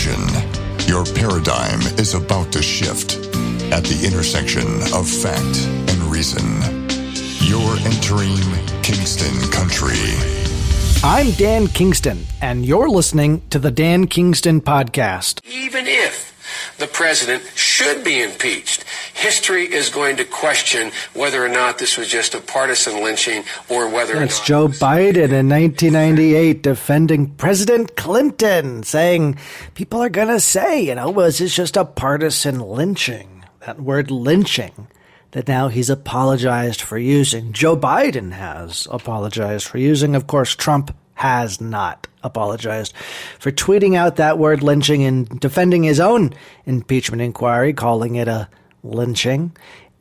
Attention, your paradigm is about to shift at the intersection of fact and reason. You're entering Kingston Country. I'm Dan Kingston, and you're listening to the Dan Kingston Podcast. Even if the president should be impeached, history is going to question whether or not this was just a partisan lynching or whether or not... It's Joe Biden in 1998 defending President Clinton, saying people are going to say, was this just a partisan lynching? That word lynching that now he's apologized for using. Joe Biden has apologized for using. Of course, Trump has not apologized for tweeting out that word lynching and defending his own impeachment inquiry, calling it a lynching.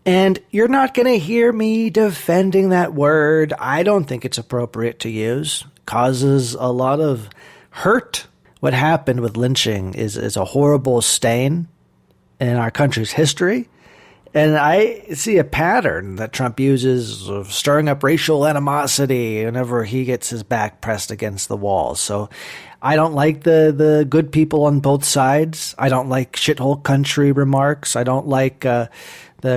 And you're not going to hear me defending that word. I don't think it's appropriate to use. It causes a lot of hurt. What happened with lynching is a horrible stain in our country's history. And I see a pattern that Trump uses of stirring up racial animosity whenever he gets his back pressed against the wall. So I don't like the good people on both sides. I don't like shithole country remarks. I don't like the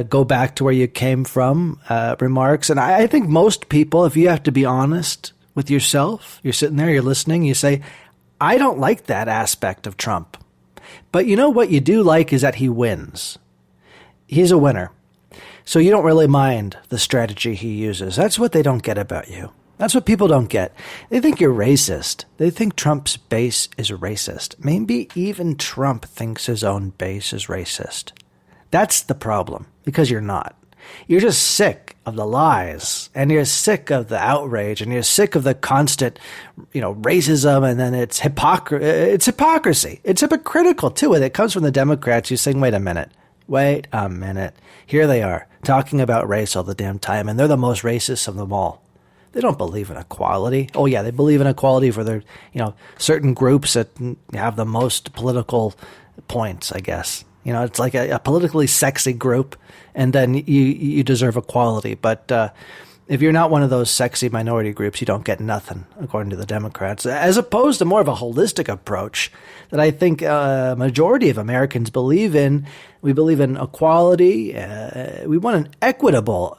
go back to where you came from remarks. And I think most people, if you have to be honest with yourself, you're sitting there, you're listening, you say, I don't like that aspect of Trump. But you know what you do like is that he wins. He's a winner. So you don't really mind the strategy he uses. That's what they don't get about you. That's what people don't get. They think you're racist. They think Trump's base is racist. Maybe even Trump thinks his own base is racist. That's the problem, because you're not. You're just sick of the lies, and you're sick of the outrage, and you're sick of the constant, racism, and then it's hypocrisy. It's hypocritical, too, and it comes from the Democrats. You're saying, wait a minute. Here they are, talking about race all the damn time, and they're the most racist of them all. They don't believe in equality. Oh, yeah, they believe in equality for their, certain groups that have the most political points, I guess. It's like a politically sexy group, and then you deserve equality. But if you're not one of those sexy minority groups, you don't get nothing, according to the Democrats, as opposed to more of a holistic approach that I think a majority of Americans believe in. We believe in equality. We want an equitable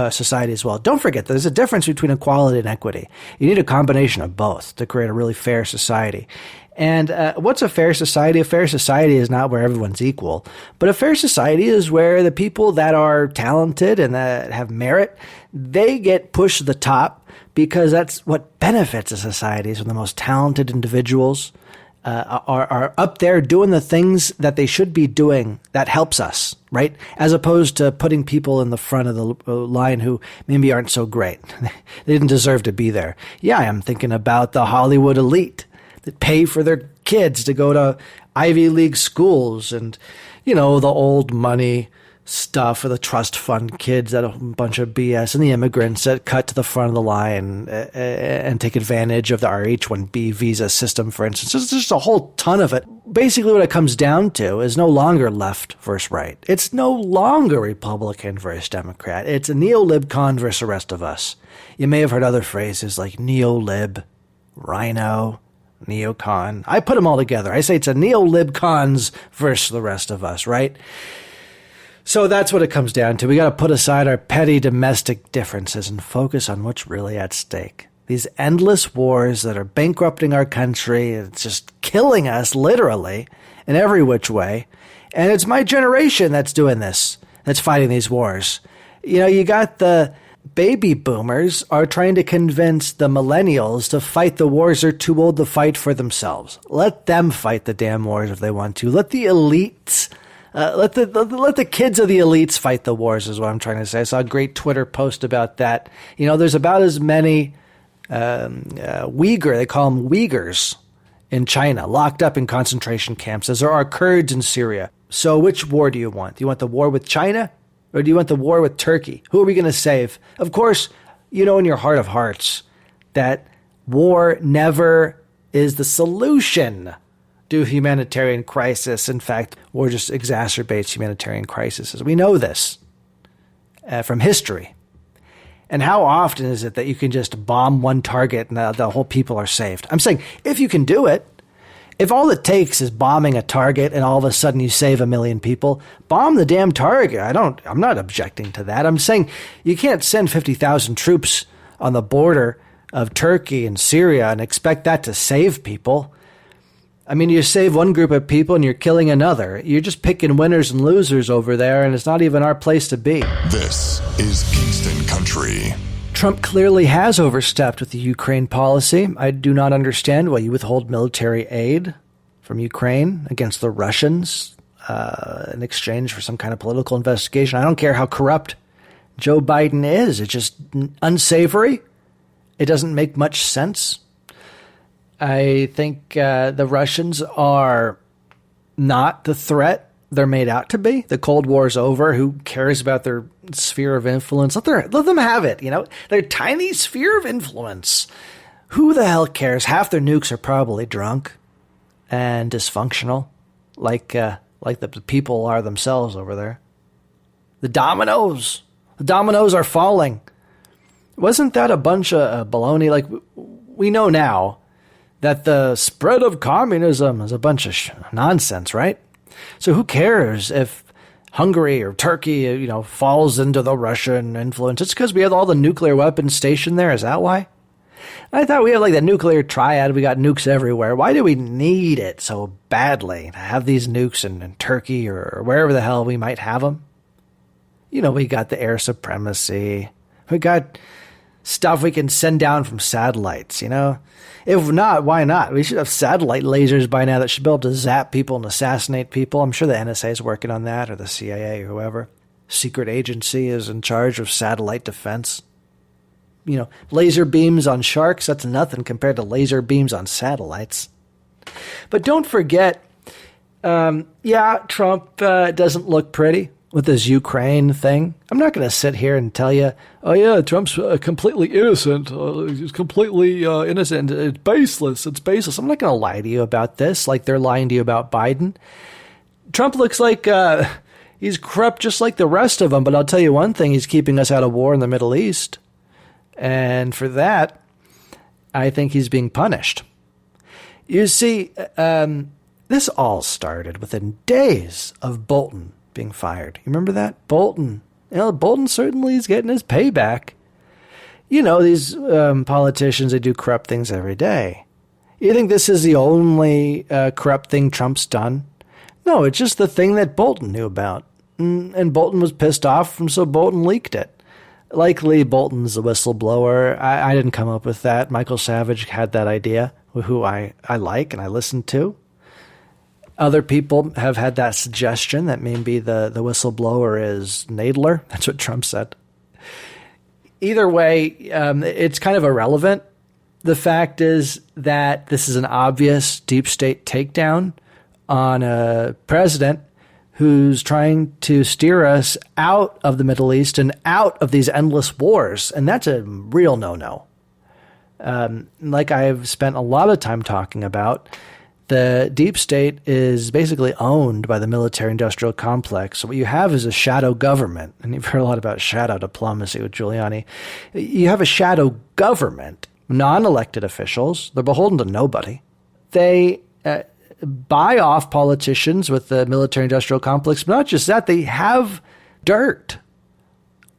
society as well. Don't forget, there's a difference between equality and equity. You need a combination of both to create a really fair society. And what's a fair society? A fair society is not where everyone's equal, but a fair society is where the people that are talented and that have merit, they get pushed to the top, because that's what benefits a society. Is when the most talented individuals are up there doing the things that they should be doing. That helps us, right? As opposed to putting people in the front of the line who maybe aren't so great. They didn't deserve to be there. Yeah, I'm thinking about the Hollywood elite that pay for their kids to go to Ivy League schools, and, the old money stuff for the trust fund kids, that a bunch of BS, and the immigrants that cut to the front of the line and take advantage of our H-1B visa system, for instance. There's just a whole ton of it. Basically, what it comes down to is no longer left versus right. It's no longer Republican versus Democrat. It's a neo-lib-con versus the rest of us. You may have heard other phrases like neo-lib, rhino, neocon. I put them all together. I say it's a neo-lib-cons versus the rest of us, right? So that's what it comes down to. We got to put aside our petty domestic differences and focus on what's really at stake. These endless wars that are bankrupting our country, it's just killing us literally in every which way. And it's my generation that's doing this, that's fighting these wars. You got the baby boomers are trying to convince the millennials to fight the wars they're too old to fight for themselves. Let them fight the damn wars if they want to. Let the elites, let the kids of the elites fight the wars, is what I'm trying to say. I saw a great Twitter post about that. There's about as many they call them Uyghurs in China, locked up in concentration camps as there are Kurds in Syria. So which war do you want? Do you want the war with China? Or do you want the war with Turkey? Who are we going to save? Of course, in your heart of hearts that war never is the solution to humanitarian crisis. In fact, war just exacerbates humanitarian crises. We know this from history. And how often is it that you can just bomb one target and the whole people are saved? I'm saying if you can do it, If all it takes is bombing a target and all of a sudden you save 1 million people, bomb the damn target. I'm not objecting to that. I'm saying you can't send 50,000 troops on the border of Turkey and Syria and expect that to save people. I mean, you save one group of people and you're killing another. You're just picking winners and losers over there, and it's not even our place to be. This is Kingston Country. Trump clearly has overstepped with the Ukraine policy. I do not understand why you withhold military aid from Ukraine against the Russians in exchange for some kind of political investigation. I don't care how corrupt Joe Biden is. It's just unsavory. It doesn't make much sense. I think the Russians are not the threat they're made out to be. The Cold War's over. Who cares about their sphere of influence? Let them have it, their tiny sphere of influence. Who the hell cares? Half their nukes are probably drunk and dysfunctional, like the people are themselves over there. The dominoes are falling. Wasn't that a bunch of baloney? Like, we know now that the spread of communism is a bunch of nonsense, right? So who cares if Hungary or Turkey, falls into the Russian influence? It's because we have all the nuclear weapons stationed there. Is that why? I thought we had like the nuclear triad. We got nukes everywhere. Why do we need it so badly to have these nukes in Turkey or wherever the hell we might have them? We got the air supremacy. We got stuff we can send down from satellites, If not, why not? We should have satellite lasers by now that should be able to zap people and assassinate people. I'm sure the NSA is working on that, or the CIA, or whoever. Secret agency is in charge of satellite defense. Laser beams on sharks, that's nothing compared to laser beams on satellites. But don't forget, Trump doesn't look pretty with this Ukraine thing. I'm not going to sit here and tell you, oh yeah, Trump's completely innocent. He's completely innocent. It's baseless. I'm not going to lie to you about this like they're lying to you about Biden. Trump looks like he's corrupt just like the rest of them, but I'll tell you one thing, he's keeping us out of war in the Middle East. And for that, I think he's being punished. You see, this all started within days of Bolton being fired. You remember that? Bolton. Bolton certainly is getting his payback. These politicians, they do corrupt things every day. You think this is the only corrupt thing Trump's done? No, it's just the thing that Bolton knew about. And Bolton was pissed off, and so Bolton leaked it. Likely Bolton's the whistleblower. I didn't come up with that. Michael Savage had that idea, who I like and I listen to. Other people have had that suggestion that maybe the whistleblower is Nadler. That's what Trump said. Either way, it's kind of irrelevant. The fact is that this is an obvious deep state takedown on a president who's trying to steer us out of the Middle East and out of these endless wars. And that's a real no-no. Like I've spent a lot of time talking about, the deep state is basically owned by the military-industrial complex. So what you have is a shadow government. And you've heard a lot about shadow diplomacy with Giuliani. You have a shadow government, non-elected officials. They're beholden to nobody. They buy off politicians with the military-industrial complex. But not just that, they have dirt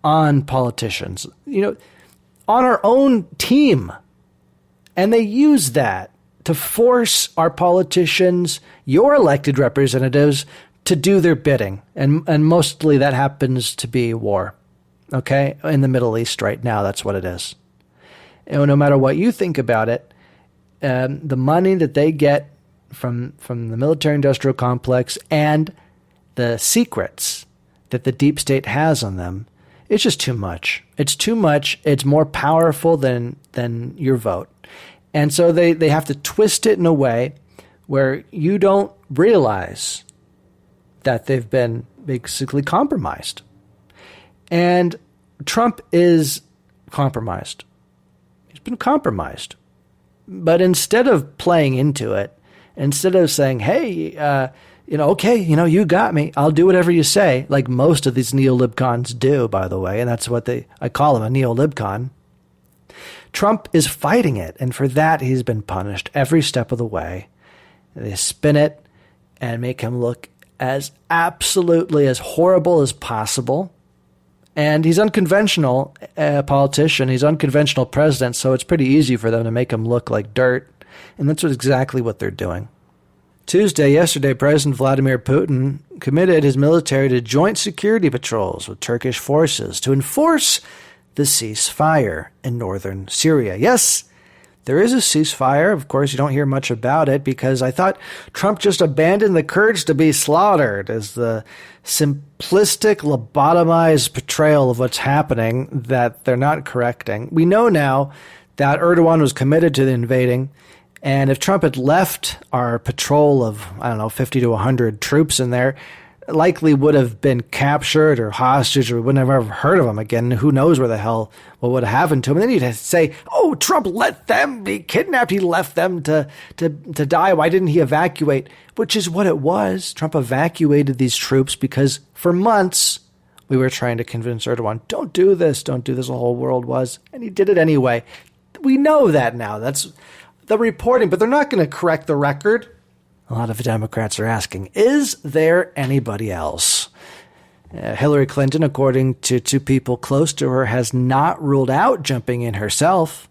on politicians, on our own team. And they use that to force our politicians, your elected representatives, to do their bidding. And mostly that happens to be war, okay? In the Middle East right now, that's what it is. And no matter what you think about it, the money that they get from the military-industrial complex and the secrets that the deep state has on them, it's just too much. It's too much. It's more powerful than your vote. And so they have to twist it in a way where you don't realize that they've been basically compromised. And Trump is compromised. He's been compromised. But instead of playing into it, instead of saying, hey, okay, you got me, I'll do whatever you say, like most of these neolibcons do, by the way, and that's what I call him, a neolibcon. Trump is fighting it, and for that he's been punished every step of the way. They spin it and make him look as absolutely as horrible as possible. And he's unconventional politician. He's unconventional president, so it's pretty easy for them to make him look like dirt. And that's exactly what they're doing. Yesterday, President Vladimir Putin committed his military to joint security patrols with Turkish forces to enforce the ceasefire in northern Syria. Yes, there is a ceasefire. Of course, you don't hear much about it because I thought Trump just abandoned the Kurds to be slaughtered as the simplistic, lobotomized portrayal of what's happening that they're not correcting. We know now that Erdogan was committed to the invading. And if Trump had left our patrol of, 50 to 100 troops in there, likely would have been captured or hostage, or we wouldn't have ever heard of him again. Who knows what would have happened to him. And then he'd say, oh, Trump let them be kidnapped. He left them to die. Why didn't he evacuate? Which is what it was. Trump evacuated these troops because for months we were trying to convince Erdogan, don't do this. The whole world was. And he did it anyway. We know that now. That's the reporting, but they're not going to correct the record. A lot of Democrats are asking, is there anybody else? Hillary Clinton, according to two people close to her, has not ruled out jumping in herself.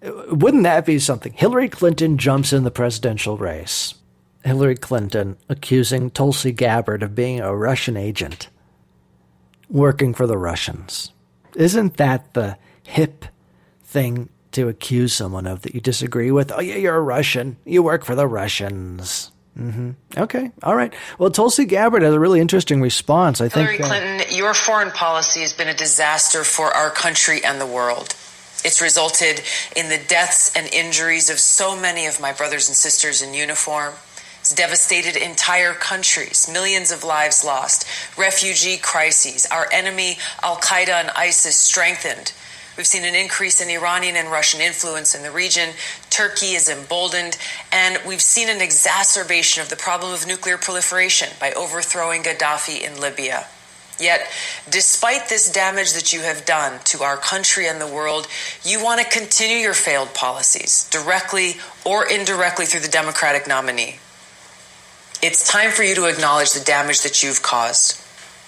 Wouldn't that be something? Hillary Clinton jumps in the presidential race. Hillary Clinton accusing Tulsi Gabbard of being a Russian agent, working for the Russians. Isn't that the hip thing to accuse someone of that you disagree with? Oh, yeah, you're a Russian. You work for the Russians. Okay. All right. Well, Tulsi Gabbard has a really interesting response. I think Hillary Clinton, your foreign policy has been a disaster for our country and the world. It's resulted in the deaths and injuries of so many of my brothers and sisters in uniform. It's devastated entire countries, millions of lives lost, refugee crises, our enemy, Al-Qaeda and ISIS strengthened. We've seen an increase in Iranian and Russian influence in the region. Turkey is emboldened. And we've seen an exacerbation of the problem of nuclear proliferation by overthrowing Gaddafi in Libya. Yet, despite this damage that you have done to our country and the world, you want to continue your failed policies, directly or indirectly through the Democratic nominee. It's time for you to acknowledge the damage that you've caused.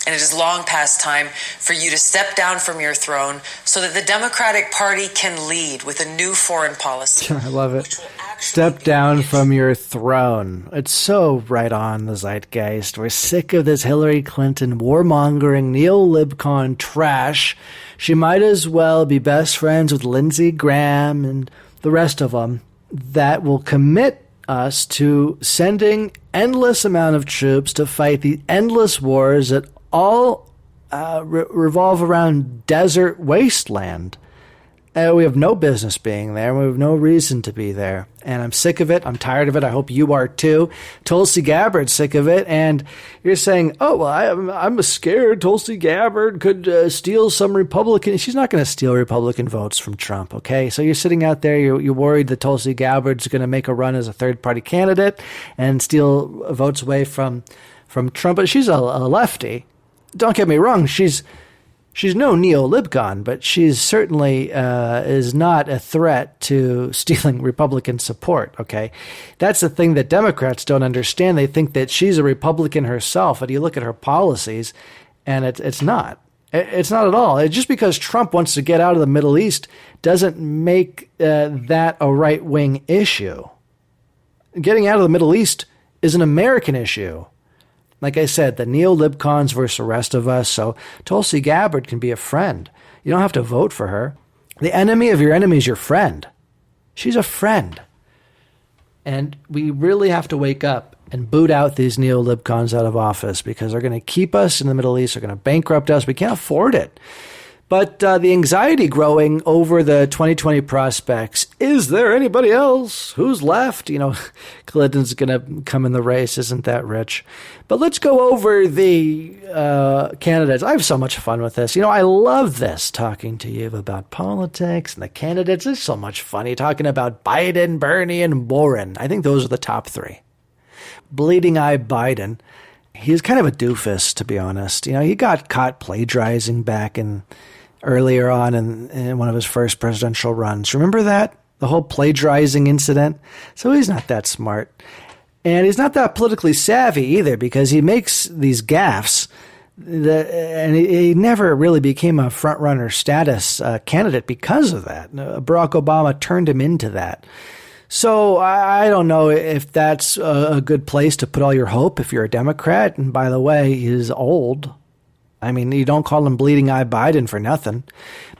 And it is long past time for you to step down from your throne so that the Democratic Party can lead with a new foreign policy. I love it. Step down from your throne. It's so right on the zeitgeist. We're sick of this Hillary Clinton warmongering neolibcon trash. She might as well be best friends with Lindsey Graham and the rest of them that will commit us to sending endless amount of troops to fight the endless wars that all revolve around desert wasteland. We have no business being there. We have no reason to be there. And I'm sick of it. I'm tired of it. I hope you are too. Tulsi Gabbard's sick of it. And you're saying, oh, well, I'm scared Tulsi Gabbard could steal some Republican. She's not going to steal Republican votes from Trump, okay? So you're sitting out there, you're worried that Tulsi Gabbard's going to make a run as a third-party candidate and steal votes away from Trump. But she's a lefty. Don't get me wrong, she's no neolibcon, but she's certainly is not a threat to stealing Republican support, okay? That's the thing that Democrats don't understand. They think that she's a Republican herself, and you look at her policies, and it's not. It's not at all. It's just because Trump wants to get out of the Middle East doesn't make that a right-wing issue. Getting out of the Middle East is an American issue. Like I said, the neolibcons versus the rest of us, so Tulsi Gabbard can be a friend. You don't have to vote for her. The enemy of your enemy is your friend. She's a friend. And we really have to wake up and boot out these neolibcons out of office because they're going to keep us in the Middle East. They're going to bankrupt us. We can't afford it. But the anxiety growing over the 2020 prospects, is there anybody else? Who's left? You know, Clinton's going to come in the race. Isn't that rich? But let's go over the candidates. I have so much fun with this. You know, I love this, talking to you about politics and the candidates. It's so much fun. You're talking about Biden, Bernie, and Warren. I think those are the top three. Bleeding Eye Biden. He's kind of a doofus, to be honest. You know, he got caught plagiarizing back earlier on in one of his first presidential runs. Remember that? The whole plagiarizing incident? So he's not that smart. And he's not that politically savvy either, because he makes these gaffes, and he never really became a front-runner status candidate because of that. Barack Obama turned him into that. So I don't know if that's a good place to put all your hope if you're a Democrat. And by the way, he's old. I mean, you don't call him Bleeding Eye Biden for nothing.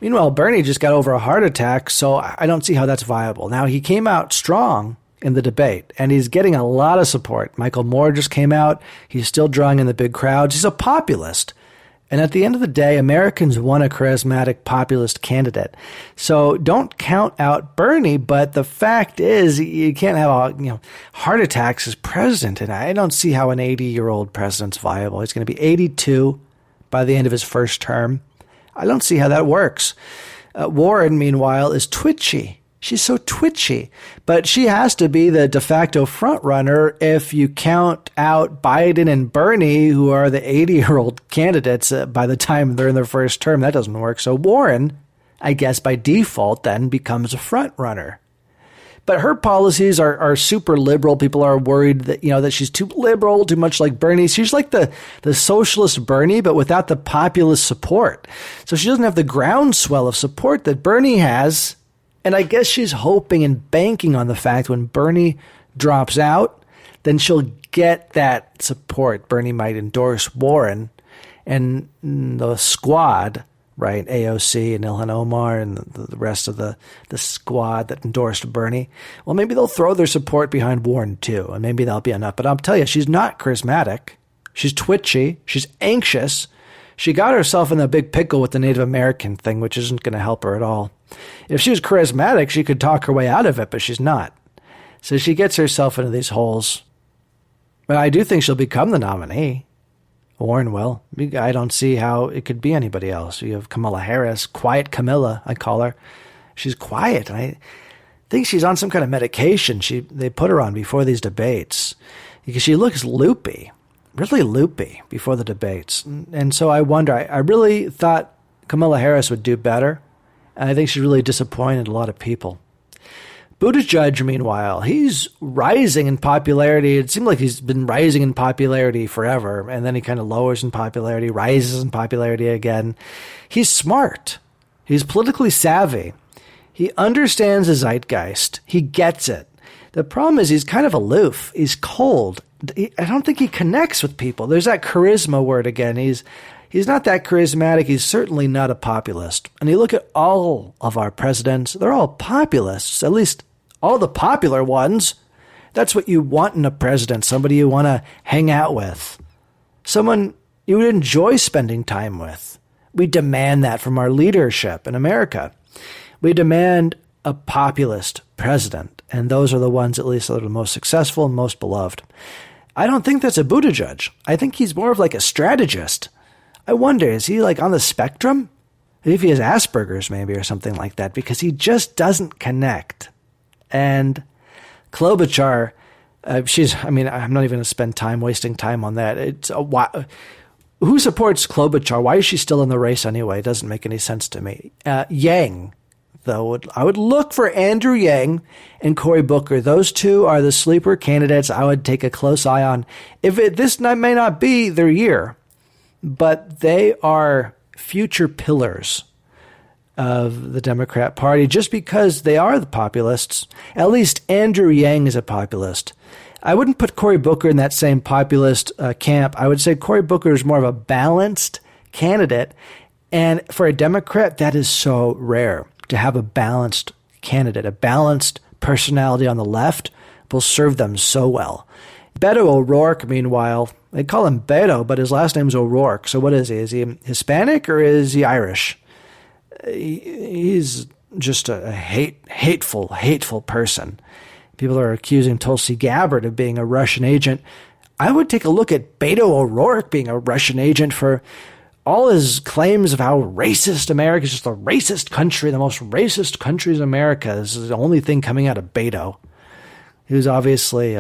Meanwhile, Bernie just got over a heart attack, so I don't see how that's viable. Now, he came out strong in the debate, and he's getting a lot of support. Michael Moore just came out. He's still drawing in the big crowds. He's a populist. And at the end of the day, Americans want a charismatic populist candidate. So don't count out Bernie, but the fact is you can't have heart attacks as president, and I don't see how an 80-year-old president's viable. He's going to be 82 by the end of his first term. I don't see how that works. Warren, meanwhile, is twitchy. She's so twitchy, but she has to be the de facto frontrunner if you count out Biden and Bernie, who are the 80-year-old candidates by the time they're in their first term. That doesn't work. So Warren, I guess by default, then becomes a frontrunner. But her policies are super liberal. People are worried that, that she's too liberal, too much like Bernie. She's like the socialist Bernie, but without the populist support. So she doesn't have the groundswell of support that Bernie has. And I guess she's hoping and banking on the fact when Bernie drops out, then she'll get that support. Bernie might endorse Warren and the squad, right? AOC and Ilhan Omar and the rest of the squad that endorsed Bernie. Well, maybe they'll throw their support behind Warren too, and maybe that'll be enough. But I'll tell you, she's not charismatic. She's twitchy. She's anxious. She got herself in a big pickle with the Native American thing, which isn't going to help her at all. If she was charismatic, she could talk her way out of it, but she's not. So she gets herself into these holes. But I do think she'll become the nominee. Warren will. I don't see how it could be anybody else. You have Kamala Harris, quiet Camilla, I call her. She's quiet. And I think she's on some kind of medication they put her on before these debates, because she looks loopy, really loopy before the debates. And so I wonder, I really thought Kamala Harris would do better. And I think she's really disappointed a lot of people. Buttigieg, meanwhile, he's rising in popularity. It seemed like he's been rising in popularity forever, and then he kind of lowers in popularity, rises in popularity again. He's smart. He's politically savvy. He understands the zeitgeist. He gets it. The problem is he's kind of aloof. He's cold. I don't think he connects with people. There's that charisma word again. He's not that charismatic. He's certainly not a populist. And you look at all of our presidents, they're all populists, at least all the popular ones. That's what you want in a president, somebody you want to hang out with, someone you would enjoy spending time with. We demand that from our leadership in America. We demand a populist president, and those are the ones, at least, that are the most successful and most beloved. I don't think that's a Buttigieg. I think he's more of like a strategist. I wonder, is he like on the spectrum? If he has Asperger's maybe or something like that, because he just doesn't connect. And Klobuchar, I'm not even going to spend wasting time on that. Who supports Klobuchar? Why is she still in the race anyway? It doesn't make any sense to me. Yang, though, I would look for Andrew Yang and Cory Booker. Those two are the sleeper candidates I would take a close eye on. This may not be their year, but they are future pillars of the Democrat Party just because they are the populists. At least Andrew Yang is a populist. I wouldn't put Cory Booker in that same populist camp. I would say Cory Booker is more of a balanced candidate. And for a Democrat, that is so rare to have a balanced candidate. A balanced personality on the left will serve them so well. Beto O'Rourke, meanwhile, they call him Beto, but his last name's O'Rourke. So what is he? Is he Hispanic or is he Irish? He's just a hateful person. People are accusing Tulsi Gabbard of being a Russian agent. I would take a look at Beto O'Rourke being a Russian agent for all his claims of how racist America is, just a racist country, the most racist countries in America. This is the only thing coming out of Beto. He was obviously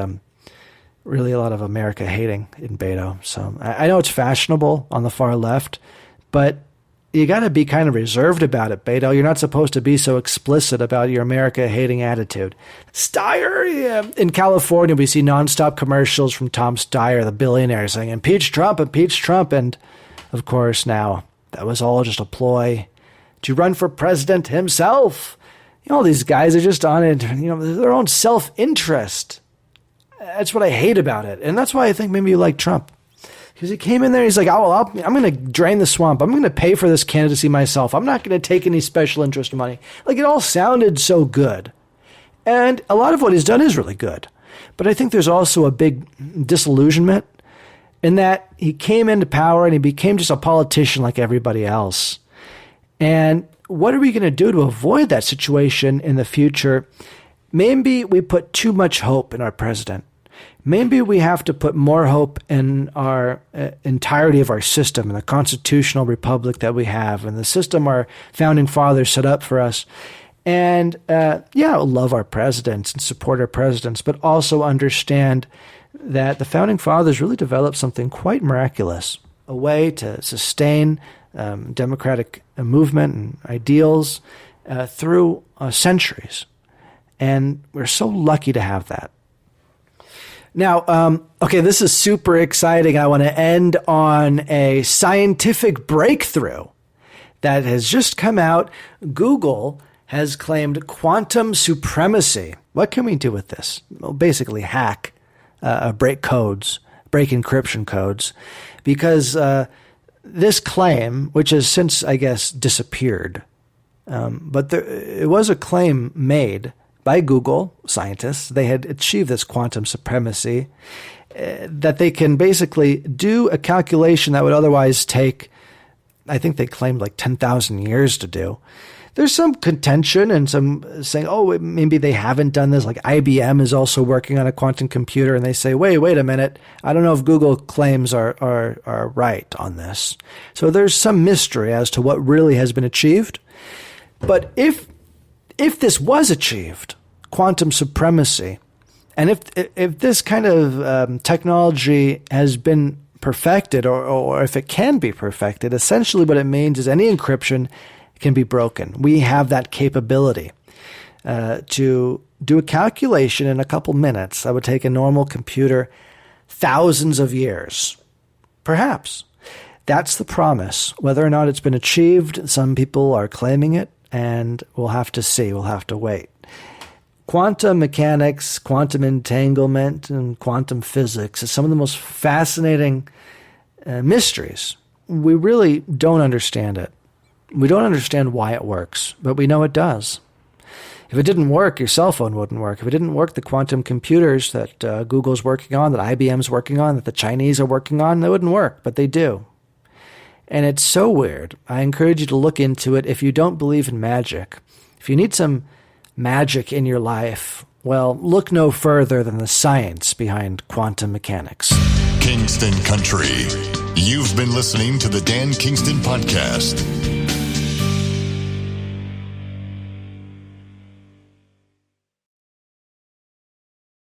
really a lot of America hating in Beto. So I know it's fashionable on the far left, but you got to be kind of reserved about it, Beto. You're not supposed to be so explicit about your America-hating attitude. Steyer, yeah. In California, we see nonstop commercials from Tom Steyer, the billionaire, saying, impeach Trump, impeach Trump. And, of course, now that was all just a ploy to run for president himself. All these guys are just on it, their own self-interest. That's what I hate about it. And that's why I think maybe you like Trump. Because he came in there, he's like, I'm going to drain the swamp. I'm going to pay for this candidacy myself. I'm not going to take any special interest money. Like, it all sounded so good. And a lot of what he's done is really good. But I think there's also a big disillusionment in that he came into power and he became just a politician like everybody else. And what are we going to do to avoid that situation in the future? Maybe we put too much hope in our president. Maybe we have to put more hope in our entirety of our system, in the constitutional republic that we have, and the system our founding fathers set up for us. And love our presidents and support our presidents, but also understand that the founding fathers really developed something quite miraculous, a way to sustain democratic movement and ideals through centuries. And we're so lucky to have that. Now, this is super exciting. I want to end on a scientific breakthrough that has just come out. Google has claimed quantum supremacy. What can we do with this? Well, basically hack, break encryption codes, because this claim, which has since, I guess, disappeared, but it was a claim made by Google scientists. They had achieved this quantum supremacy, that they can basically do a calculation that would otherwise take, I think they claimed like 10,000 years to do. There's some contention and some saying, maybe they haven't done this. Like IBM is also working on a quantum computer, and they say, wait a minute. I don't know if Google claims are right on this. So there's some mystery as to what really has been achieved. But if this was achieved, quantum supremacy, and if this kind of technology has been perfected, or if it can be perfected, essentially what it means is any encryption can be broken. We have that capability to do a calculation in a couple minutes that would take a normal computer thousands of years. Perhaps. That's the promise. Whether or not it's been achieved, some people are claiming it, and we'll have to see. We'll have to wait. Quantum mechanics, quantum entanglement, and quantum physics is some of the most fascinating mysteries. We really don't understand it. We don't understand why it works, but we know it does. If it didn't work, your cell phone wouldn't work. If it didn't work, the quantum computers that Google's working on, that IBM's working on, that the Chinese are working on, they wouldn't work, but they do. And it's so weird. I encourage you to look into it if you don't believe in magic. If you need some magic in your life, well, look no further than the science behind quantum mechanics. Kingston Country. You've been listening to the Dan Kingston Podcast.